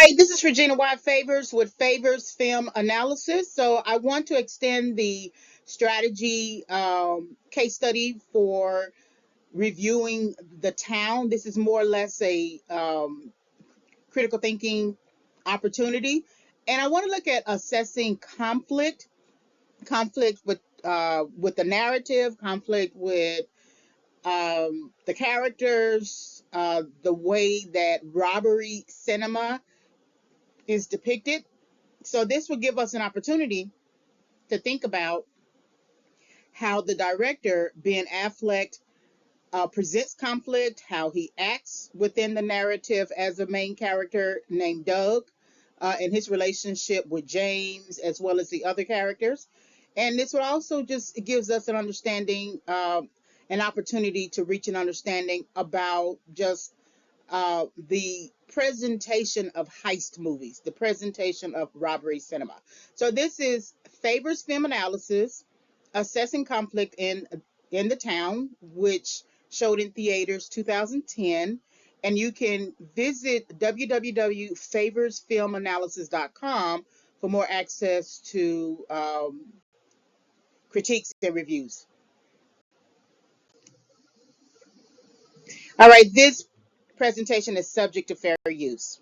Hi, this is Regina White Favors with Favors Film Analysis. So I want to extend the strategy case study for reviewing the town. This is more or less a critical thinking opportunity. And I want to look at assessing conflict with the narrative, conflict with the characters, the way that robbery cinema is depicted. So this will give us an opportunity to think about how the director, Ben Affleck, presents conflict, how he acts within the narrative as a main character named Doug, and his relationship with James, as well as the other characters. And this will also just gives us an understanding, an opportunity to reach an understanding about just the presentation of heist movies, the presentation of robbery cinema. So this is Favors Film Analysis, assessing conflict in the town, which showed in theaters 2010. And you can visit www.favorsfilmanalysis.com for more access to critiques and reviews. All right, this presentation is subject to fair use.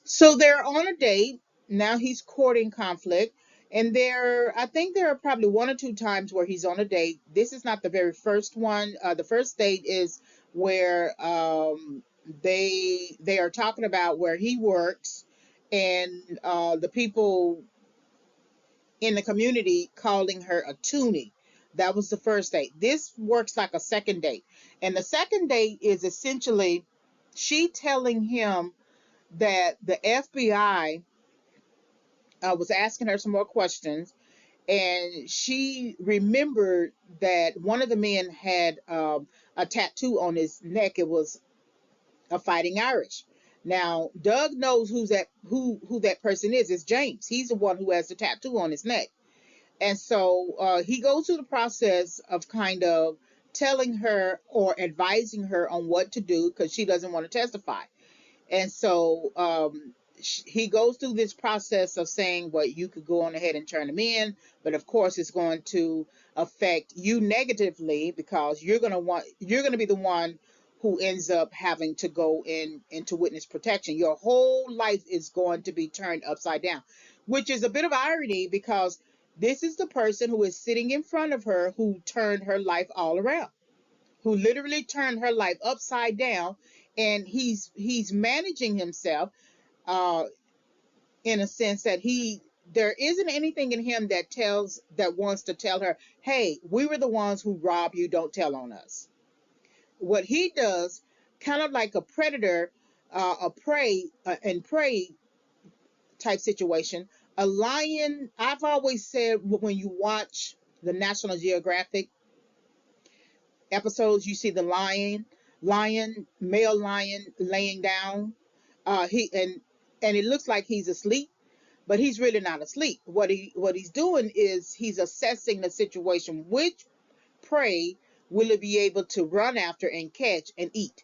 So they're on a date. Now he's courting conflict. And I think there are probably one or two times where he's on a date. This is not the very first one. The first date is where they are talking about where he works, and the people in the community calling her a toonie. That was the first date. This works like a second date. And the second date is essentially she telling him that the FBI was asking her some more questions, and she remembered that one of the men had a tattoo on his neck. It was a Fighting Irish. Now, Doug knows who that person is. It's James. He's the one who has the tattoo on his neck, and so he goes through the process of kind of telling her or advising her on what to do because she doesn't want to testify. And so he goes through this process of saying, well, you could go on ahead and turn them in, but of course it's going to affect you negatively because you're going to be the one who ends up having to go into witness protection. Your whole life is going to be turned upside down, which is a bit of irony because this is the person who is sitting in front of her who turned her life all around, who literally turned her life upside down, and he's managing himself uh in a sense that there isn't anything in him that wants to tell her, hey, we were the ones who robbed you, don't tell on us. What he does, kind of like a predator, a prey and prey type situation. A lion, I've always said, when you watch the National Geographic episodes, you see the male lion laying down. He and it looks like he's asleep, but he's really not asleep. What he's doing is he's assessing the situation. Which prey will he be able to run after and catch and eat?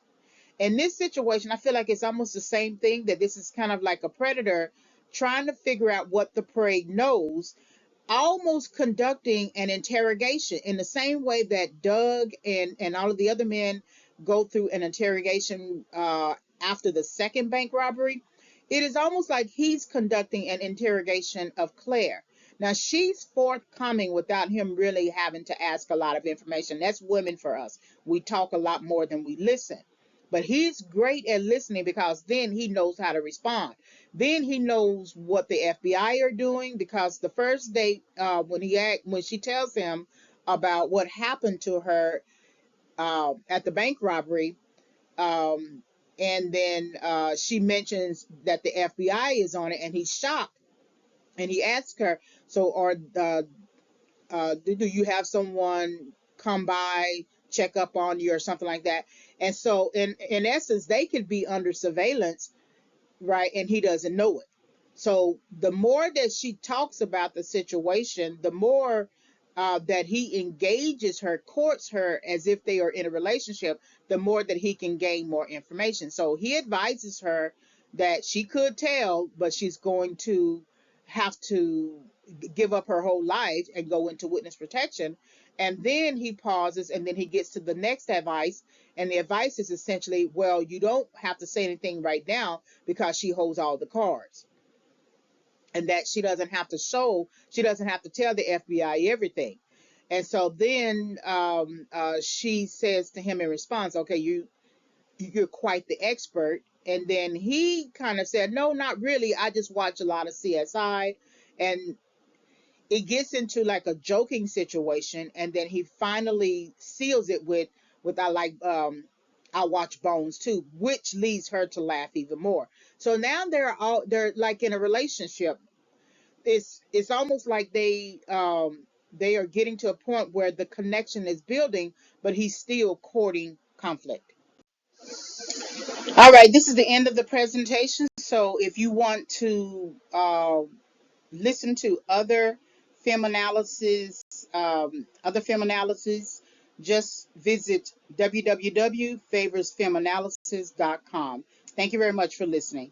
In this situation, I feel like it's almost the same thing, that this is kind of like a predator trying to figure out what the prey knows, almost conducting an interrogation in the same way that Doug and all of the other men go through an interrogation after the second bank robbery. It is almost like he's conducting an interrogation of Claire. Now she's forthcoming without him really having to ask a lot of information. That's women for us. We talk a lot more than we listen. But he's great at listening because then he knows how to respond. Then he knows what the FBI are doing, because the first date, when she tells him about what happened to her at the bank robbery, um, and then she mentions that the FBI is on it, and he's shocked, and he asks her, "So, do you have someone come by, check up on you, or something like that?" And so, in essence, they could be under surveillance, right? And he doesn't know it. So the more that she talks about the situation, the more that he engages her, courts her as if they are in a relationship, the more that he can gain more information. So he advises her that she could tell, but she's going to have to give up her whole life and go into witness protection. And then he pauses and then he gets to the next advice. And the advice is essentially, well, you don't have to say anything right now because she holds all the cards. And that she doesn't have to tell the FBI everything. And so then she says to him in response, okay, you're quite the expert. And then he kind of said, no, not really. I just watch a lot of CSI. And it gets into like a joking situation. And then he finally seals it with I watch Bones too, which leads her to laugh even more. So now they're like in a relationship. It's almost like they are getting to a point where the connection is building, but he's still courting conflict. All right, this is the end of the presentation. So if you want to listen to other film analysis, just visit www.favorsfilmanalysis.com. Thank you very much for listening.